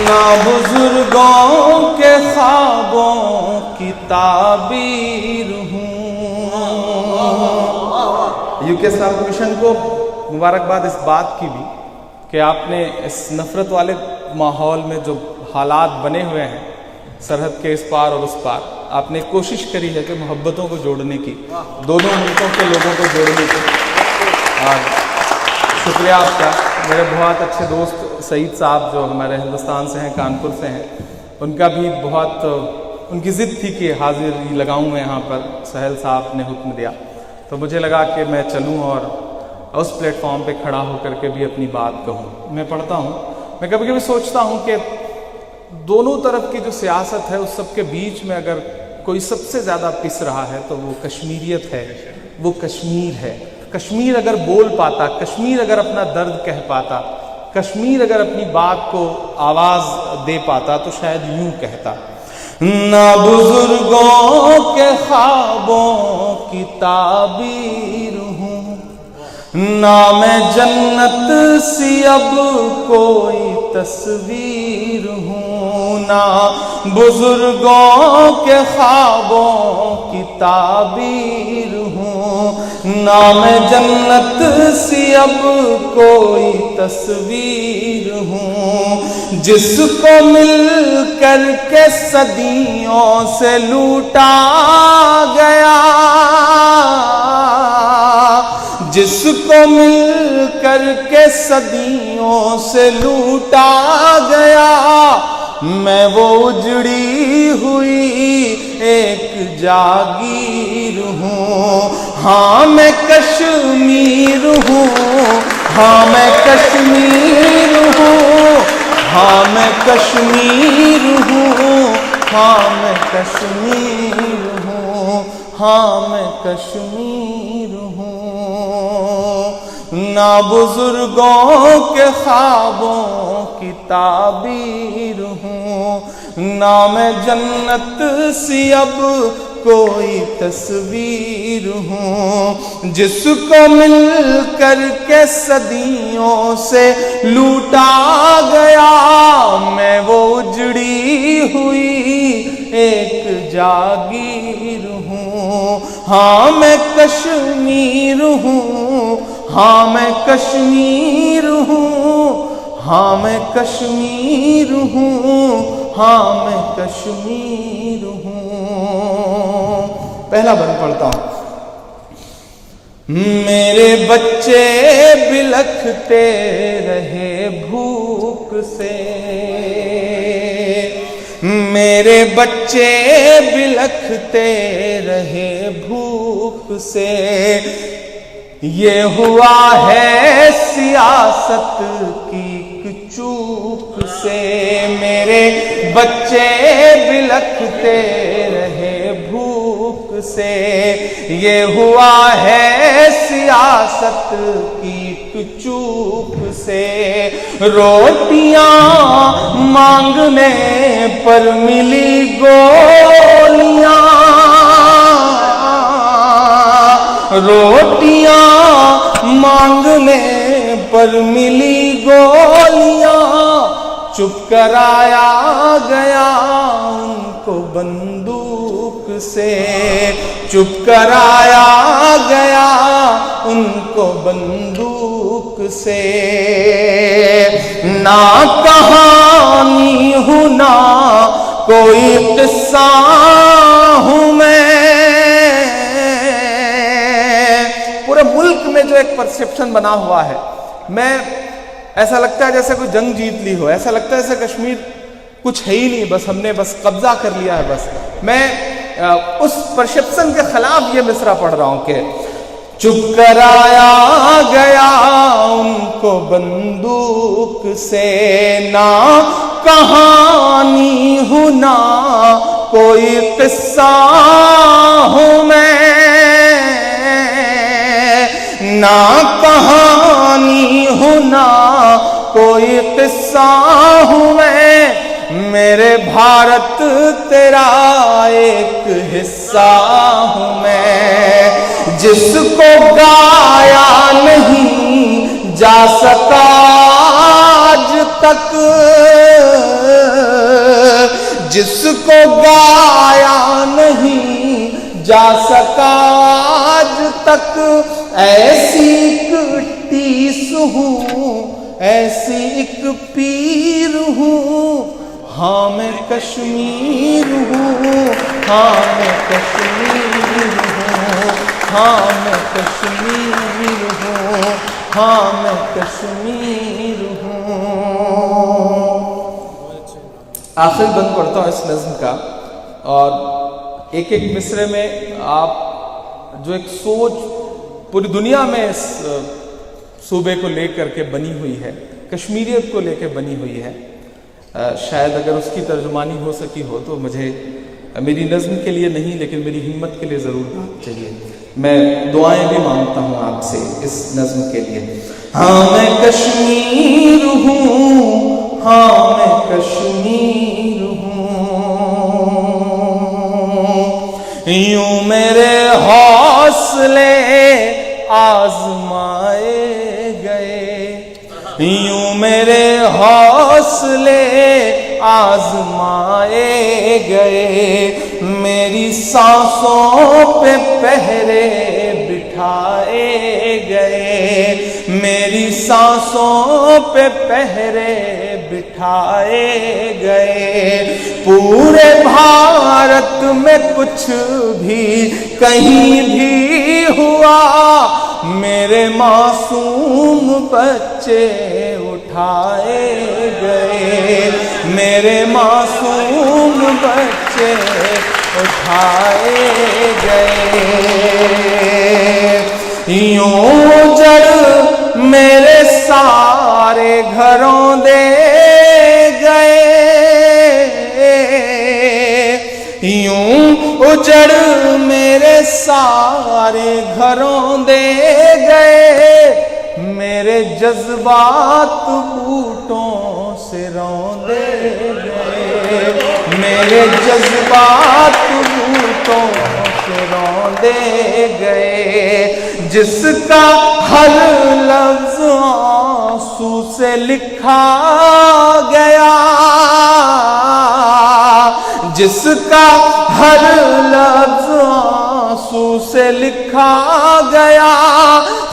ना बुजुर्गों के ख्वाबों की ताबीर हूँ। यूके इस्लामिक मिशन को मुबारकबाद इस बात की भी कि आपने इस नफ़रत वाले माहौल में जो हालात बने हुए हैं सरहद के इस पार और उस पार, आपने कोशिश करी है कि मोहब्बतों को जोड़ने की, दोनों मुल्कों के लोगों को जोड़ने की। और शुक्रिया आपका। मेरे बहुत अच्छे दोस्त सईद साहब जो हमारे हिंदुस्तान से हैं, कानपुर से हैं, उनका भी बहुत उनकी ज़िद थी कि हाजिरी लगाऊं मैं यहाँ पर। सहल साहब ने हुक्म दिया तो मुझे लगा कि मैं चलूँ और उस प्लेटफॉर्म पे खड़ा होकर के भी अपनी बात कहूँ। मैं पढ़ता हूँ, मैं कभी कभी सोचता हूँ कि दोनों तरफ की जो सियासत है उस सब के बीच में अगर कोई सबसे ज़्यादा पिस रहा है तो वो कश्मीरियत है, वो कश्मीर है। कश्मीर अगर बोल पाता, कश्मीर अगर अपना दर्द कह पाता, कश्मीर अगर अपनी बात को आवाज़ दे पाता तो शायद यूं कहता, ना बुजुर्गों के ख्वाबों की ताबीर हूँ, ना मैं जन्नत सी अब कोई तस्वीर हूँ, ना बुजुर्गों के ख्वाबों की ताबीर हूँ, ना मैं जन्नत सी अब कोई तस्वीर हूँ, जिसको मिल कर के सदियों से लूटा गया, जिसको मिल कर के सदियों से लूटा गया, मैं वो उजड़ी हुई एक जागीर हूँ। हाँ मैं कश्मीर हूँ, हाँ मैं कश्मीर हूँ, हाँ मैं कश्मीर हूँ, हाँ मैं कश्मीर हूँ, हाँ मैं कश्मीर हूँ। ना बुजुर्गों के ख्वाबों की ताबीर हूँ, ना मैं जन्नत सी अब कोई तस्वीर हूँ, जिसको मिल कर के सदियों से लूटा गया, मैं वो उजड़ी हुई एक जागीर हूँ। हाँ मैं कश्मीर हूँ, हाँ मैं कश्मीर हूँ, हाँ मैं कश्मीर हूँ, हाँ मैं कश्मीर हूँ। पहला बंद पढ़ता हूँ। मेरे बच्चे बिलखते रहे भूख से, मेरे बच्चे बिलखते रहे भूख से, ये हुआ है सियासत की चूक से, मेरे बच्चे बिलखते रहे भूख से, ये हुआ है सियासत की चूक से, रोटियां मांगने पर मिली गोलियां, रोटियां मांगने पर मिली गोलियां, चुप कराया गया उनको बंदूक से, चुप कराया गया उनको बंदूक से, ना कहानी हूँ ना कोई किस्सा हूँ मैं। पूरे मुल्क में जो एक परसेप्शन बना हुआ है, मैं ऐसा लगता है जैसे कोई जंग जीत ली हो, ऐसा लगता है जैसे कश्मीर कुछ है ही नहीं, बस हमने बस कब्जा कर लिया है बस। मैं उस परसेप्शन के खिलाफ ये मिसरा पढ़ रहा हूं कि चुप कराया गया उनको बंदूक से, ना कहानी हूँ ना कोई किस्सा हूँ मैं, ना कहानी हूँ ना कोई किस्सा हूँ मैं, मेरे भारत तेरा एक हिस्सा हूँ मैं, जिसको गाया नहीं जा सका आज तक, جس کو گایا نہیں جا سکا آج تک، ایسی ایک ٹیس ہوں، ایسی ایک پیر ہوں، ہاں میں کشمیر ہوں، ہاں میں کشمیر ہوں، ہاں میں کشمیر ہوں، ہاں میں کشمیر ہوں۔ آخر بند پڑھتا ہوں اس نظم کا، اور ایک ایک مصرے میں آپ جو ایک سوچ پوری دنیا میں اس صوبے کو لے کر کے بنی ہوئی ہے، کشمیریت کو لے کے بنی ہوئی ہے، شاید اگر اس کی ترجمانی ہو سکی ہو تو مجھے میری نظم کے لیے نہیں لیکن میری ہمت کے لیے ضرور بات چاہیے۔ میں دعائیں بھی مانگتا ہوں آپ سے اس نظم کے لیے۔ ہاں میں کشمیر ہوں، ہاں میں کشمیر ہوں، یوں میرے حوصلے آزمائے گئے، یوں میرے حوصلے آزمائے گئے، میری سانسوں پہ پہرے بٹھائے گئے، میری سانسوں پہ پہرے بٹھائے گئے، پورے بھارت میں کچھ بھی کہیں بھی ہوا، میرے معصوم بچے اٹھائے گئے، میرے معصوم بچے اٹھائے گئے، یوں جڑ میرے سارے گھروں دے گئے، یوں اجڑ میرے سارے گھروں دے گئے، میرے جذبات بوٹوں سے روندے گئے، میرے جذبات بوٹوں سے روندے گئے، جس کا ہر لفظ آنسو سے لکھا گیا، جس کا ہر لفظ آنسو سے لکھا گیا،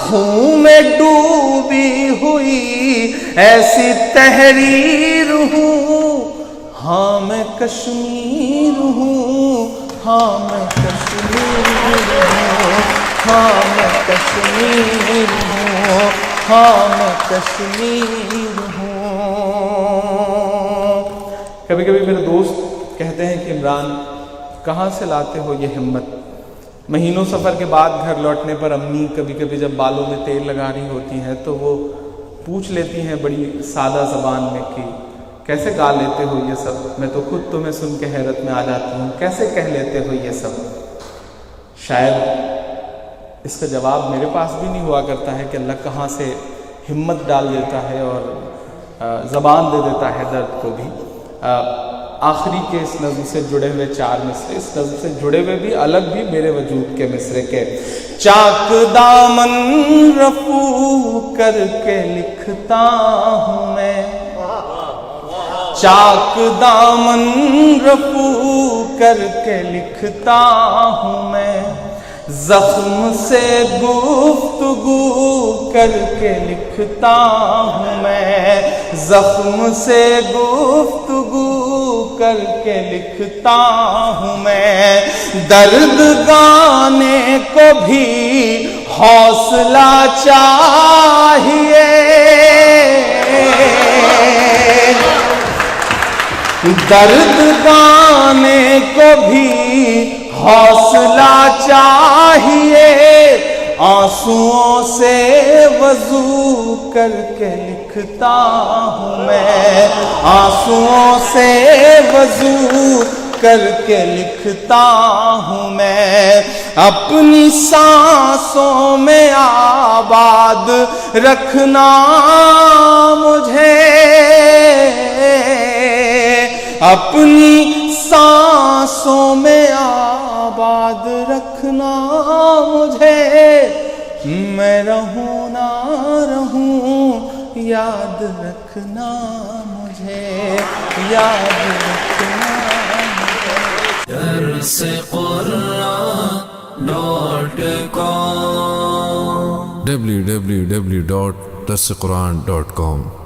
خون میں ڈوبی ہوئی ایسی تحریر ہوں، ہاں میں کشمیر ہوں، ہاں میں کشمیر ہوں، ہاں میں کشمیر ہوں، ہاں میں کشمیر ہوں۔ کبھی کبھی میرے دوست کہتے ہیں کہ عمران کہاں سے لاتے ہو یہ ہمت؟ مہینوں سفر کے بعد گھر لوٹنے پر امی کبھی کبھی جب بالوں میں تیل لگا رہی ہوتی ہیں تو وہ پوچھ لیتی ہیں بڑی سادہ زبان میں کہ کیسے گا لیتے ہو یہ سب؟ میں تو خود تمہیں سن کے حیرت میں آ جاتی ہوں، کیسے کہہ لیتے ہو یہ سب؟ شاید اس کا جواب میرے پاس بھی نہیں ہوا کرتا ہے کہ اللہ کہاں سے ہمت ڈال دیتا ہے اور زبان دے دیتا ہے درد کو بھی۔ آخری کے اس نظم سے جڑے ہوئے 4 مصرے، اس نظم سے جڑے ہوئے بھی الگ بھی میرے وجود کے مصرے کے۔ چاک دامن رفو کر کے لکھتا ہوں میں، چاک دامن رفو کر کے لکھتا ہوں میں، زخم سے گفتگو کر کے لکھتا ہوں میں، زخم سے گفتگو کر کے لکھتا ہوں میں، درد گانے کو بھی حوصلہ چاہیے، درد گانے کو بھی حوصلہ چاہیے، آنسوؤں سے وضو کر کے لکھتا ہوں میں، آنسوؤں سے وضو کر کے لکھتا ہوں میں، اپنی سانسوں میں آباد رکھنا مجھے، اپنی سانسوں میں آباد رکھنا مجھے، میں رہوں نہ رہوں یاد رکھنا مجھے، یاد رکھنا www.darsequran.com